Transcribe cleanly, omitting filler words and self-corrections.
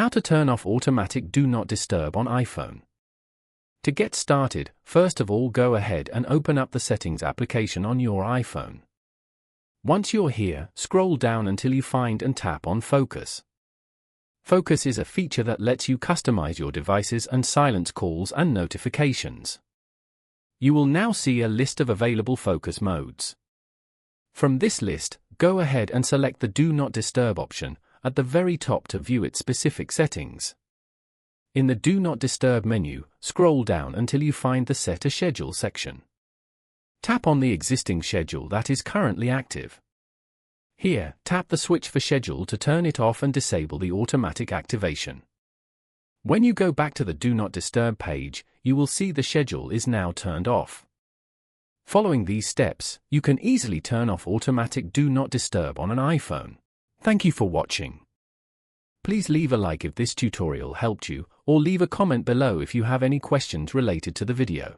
How to turn off automatic Do Not Disturb on iPhone. To get started, first of all go ahead and open up the Settings application on your iPhone. Once you're here, scroll down until you find and tap on Focus. Focus is a feature that lets you customize your devices and silence calls and notifications. You will now see a list of available focus modes. From this list, go ahead and select the Do Not Disturb option at the very top to view its specific settings. In the Do Not Disturb menu, scroll down until you find the Set a Schedule section. Tap on the existing schedule that is currently active. Here, tap the switch for schedule to turn it off and disable the automatic activation. When you go back to the Do Not Disturb page, you will see the schedule is now turned off. Following these steps, you can easily turn off automatic Do Not Disturb on an iPhone. Thank you for watching. Please leave a like if this tutorial helped you, or leave a comment below if you have any questions related to the video.